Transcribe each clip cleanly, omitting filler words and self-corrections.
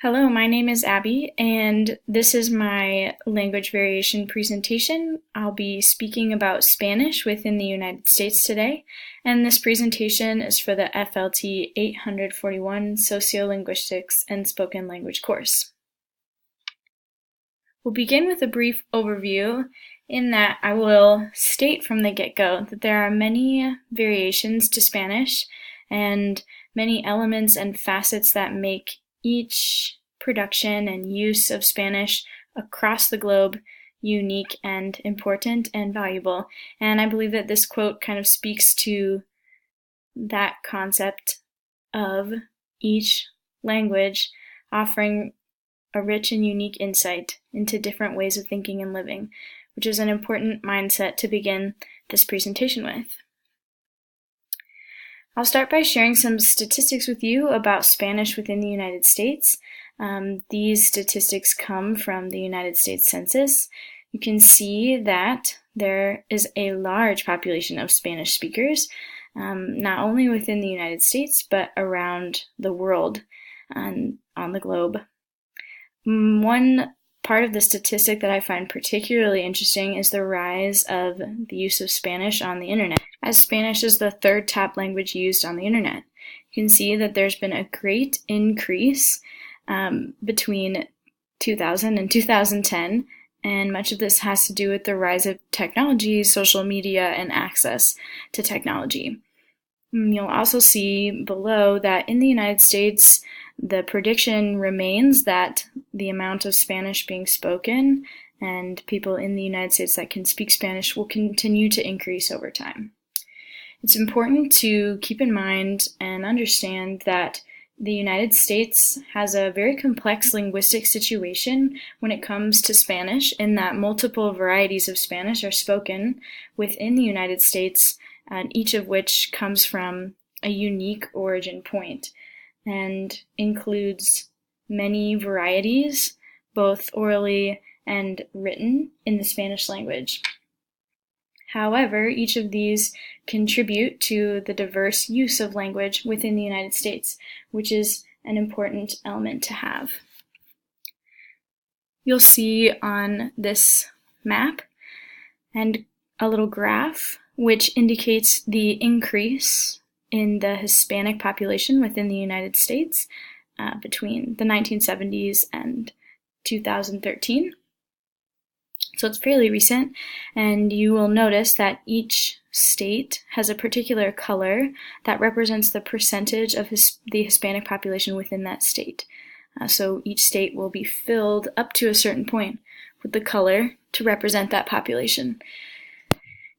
Hello, my name is Abby, and this is my language variation presentation. I'll be speaking about Spanish within the United States today, and this presentation is for the FLT841 Sociolinguistics and Spoken Language course. We'll begin with a brief overview in that I will state from the get-go that there are many variations to Spanish and many elements and facets that make each production and use of Spanish across the globe unique and important and valuable. And I believe that this quote kind of speaks to that concept of each language offering a rich and unique insight into different ways of thinking and living, which is an important mindset to begin this presentation with. I'll start by sharing some statistics with you about Spanish within the United States. These statistics come from the United States Census. You can see that there is a large population of Spanish speakers, not only within the United States, but around the world and on the globe. One part of the statistic that I find particularly interesting is the rise of the use of Spanish on the internet, as Spanish is the third top language used on the internet. You can see that there's been a great increase between 2000 and 2010, and much of this has to do with the rise of technology, social media, and access to technology. You'll also see below that in the United States, the prediction remains that the amount of Spanish being spoken and people in the United States that can speak Spanish will continue to increase over time. It's important to keep in mind and understand that the United States has a very complex linguistic situation when it comes to Spanish, in that multiple varieties of Spanish are spoken within the United States, and each of which comes from a unique origin point and includes many varieties, both orally and written, in the Spanish language. However, each of these contribute to the diverse use of language within the United States, which is an important element to have. You'll see on this map and a little graph which indicates the increase in the Hispanic population within the United States between the 1970s and 2013. So it's fairly recent, and you will notice that each state has a particular color that represents the percentage of the Hispanic population within that state. So each state will be filled up to a certain point with the color to represent that population.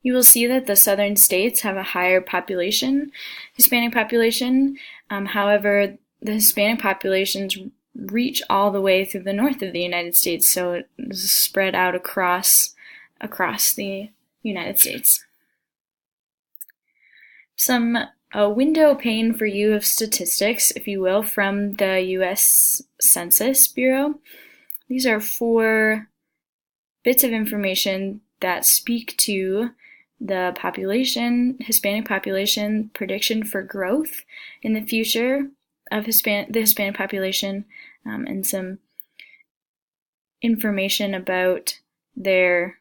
You will see that the southern states have a higher population, Hispanic population. However, the Hispanic populations reach all the way through the north of the United States, so it is spread out across the United States. A window pane for you of statistics, if you will, from the U.S. Census Bureau. These are 4 bits of information that speak to the population, Hispanic population, prediction for growth in the future of the Hispanic population, and some information about the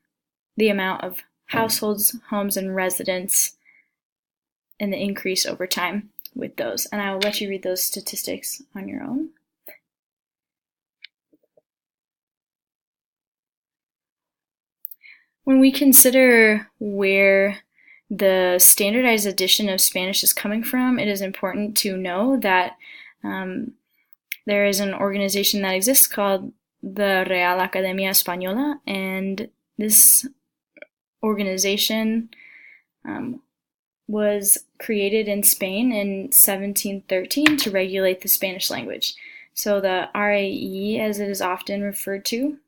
amount of households, homes, and residents, and the increase over time with those. And I will let you read those statistics on your own. When we consider where the standardized edition of Spanish is coming from, it is important to know that there is an organization that exists called the Real Academia Española, and this organization was created in Spain in 1713 to regulate the Spanish language. So the RAE, as it is often referred to,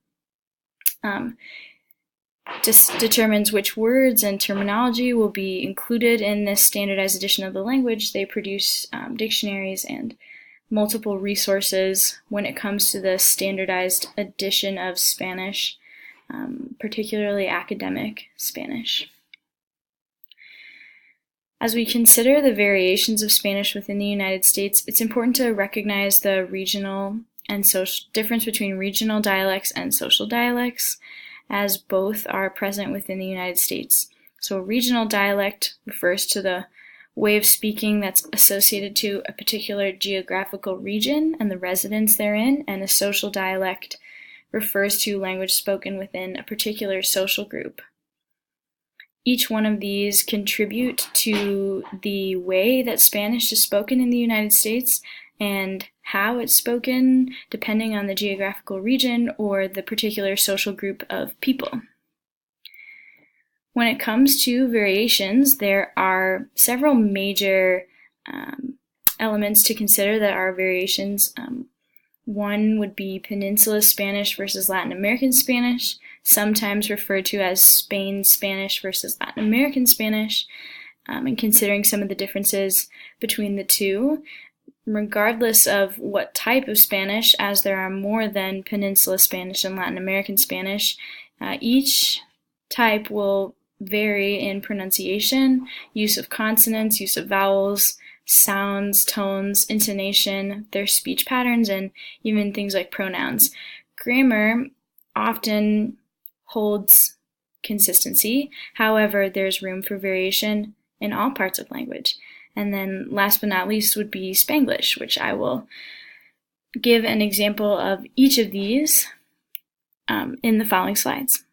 just determines which words and terminology will be included in this standardized edition of the language. They produce dictionaries and multiple resources when it comes to the standardized edition of Spanish, particularly academic Spanish. As we consider the variations of Spanish within the United States, it's important to recognize the regional and difference between regional dialects and social dialects, as both are present within the United States. So a regional dialect refers to the way of speaking that's associated to a particular geographical region and the residents therein, and a social dialect refers to language spoken within a particular social group. Each one of these contribute to the way that Spanish is spoken in the United States and how it's spoken depending on the geographical region or the particular social group of people. When it comes to variations, there are several major elements to consider that are variations. One would be Peninsula Spanish versus Latin American Spanish, sometimes referred to as Spain Spanish versus Latin American Spanish, and considering some of the differences between the two. Regardless of what type of Spanish, as there are more than Peninsula Spanish and Latin American Spanish, each type will vary in pronunciation, use of consonants, use of vowels, sounds, tones, intonation, their speech patterns, and even things like pronouns. Grammar often holds consistency. However, there's room for variation in all parts of language. And then last but not least would be Spanglish, which I will give an example of each of these in the following slides.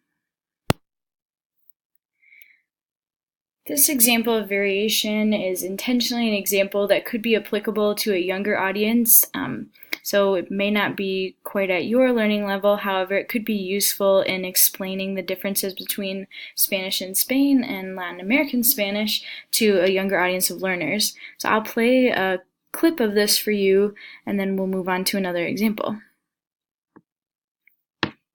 This example of variation is intentionally an example that could be applicable to a younger audience, so it may not be quite at your learning level. However, it could be useful in explaining the differences between Spanish in Spain and Latin American Spanish to a younger audience of learners. So I'll play a clip of this for you, and then we'll move on to another example.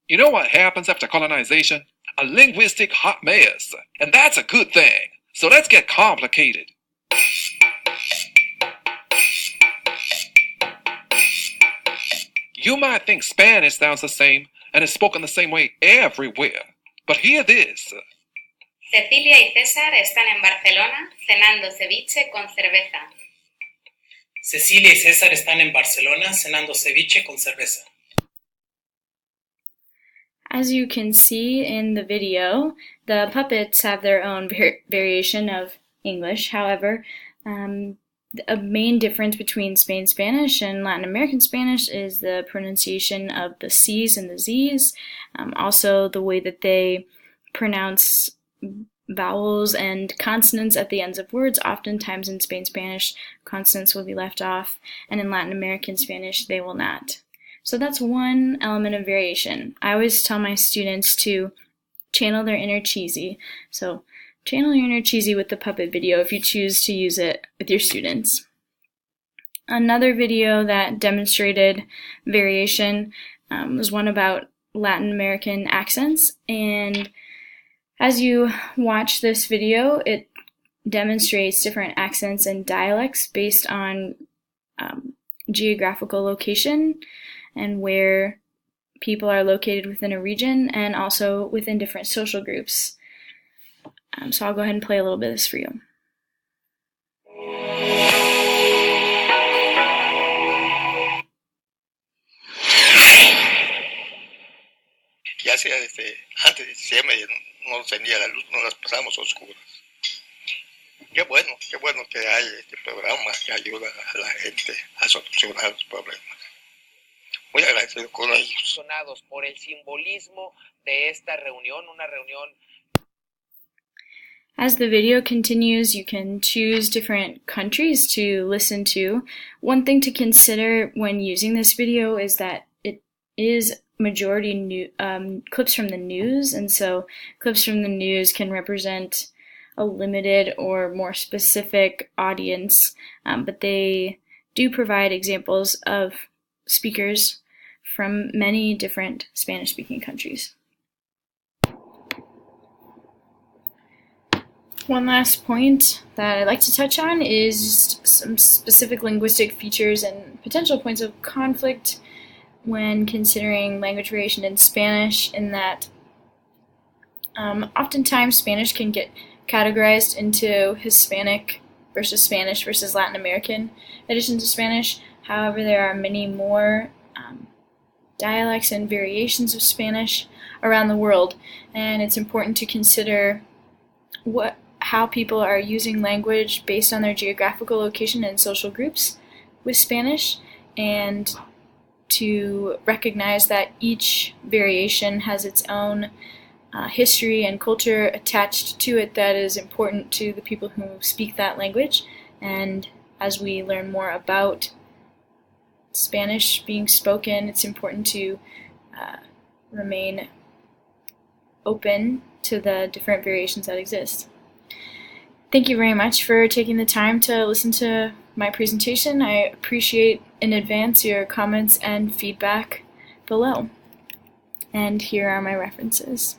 You know what happens after colonization? A linguistic hot mess, and that's a good thing. So let's get complicated. You might think Spanish sounds the same and is spoken the same way everywhere, but hear this. Cecilia y César están en Barcelona cenando ceviche con cerveza. Cecilia y César están en Barcelona cenando ceviche con cerveza. As you can see in the video, the puppets have their own variation of English. However, a main difference between Spain Spanish and Latin American Spanish is the pronunciation of the C's and the Z's, also the way that they pronounce vowels and consonants at the ends of words. Oftentimes in Spain Spanish, consonants will be left off, and in Latin American Spanish, they will not. So that's one element of variation. I always tell my students to channel their inner cheesy. So channel your inner cheesy with the puppet video if you choose to use it with your students. Another video that demonstrated variation was one about Latin American accents. And as you watch this video, it demonstrates different accents and dialects based on geographical location and where people are located within a region, and also within different social groups. So I'll go ahead and play a little bit of this for you. Ya sea antes de diciembre no nos encendía la luz, no las pasamos oscuras. Qué bueno que hay este programa que ayuda a la gente a solucionar los problemas. Muy agradecido con ellos. Por el simbolismo de esta reunión, una reunión. As the video continues, you can choose different countries to listen to. One thing to consider when using this video is that it is majority clips from the news, and so clips from the news can represent a limited or more specific audience, but they do provide examples of speakers from many different Spanish-speaking countries. One last point that I'd like to touch on is some specific linguistic features and potential points of conflict when considering language variation in Spanish, in that oftentimes Spanish can get categorized into Hispanic versus Spanish versus Latin American additions to Spanish. However, there are many more dialects and variations of Spanish around the world, and it's important to consider how people are using language based on their geographical location and social groups with Spanish, and to recognize that each variation has its own history and culture attached to it that is important to the people who speak that language. And as we learn more about Spanish being spoken, it's important to remain open to the different variations that exist. Thank you very much for taking the time to listen to my presentation. I appreciate in advance your comments and feedback below. And here are my references.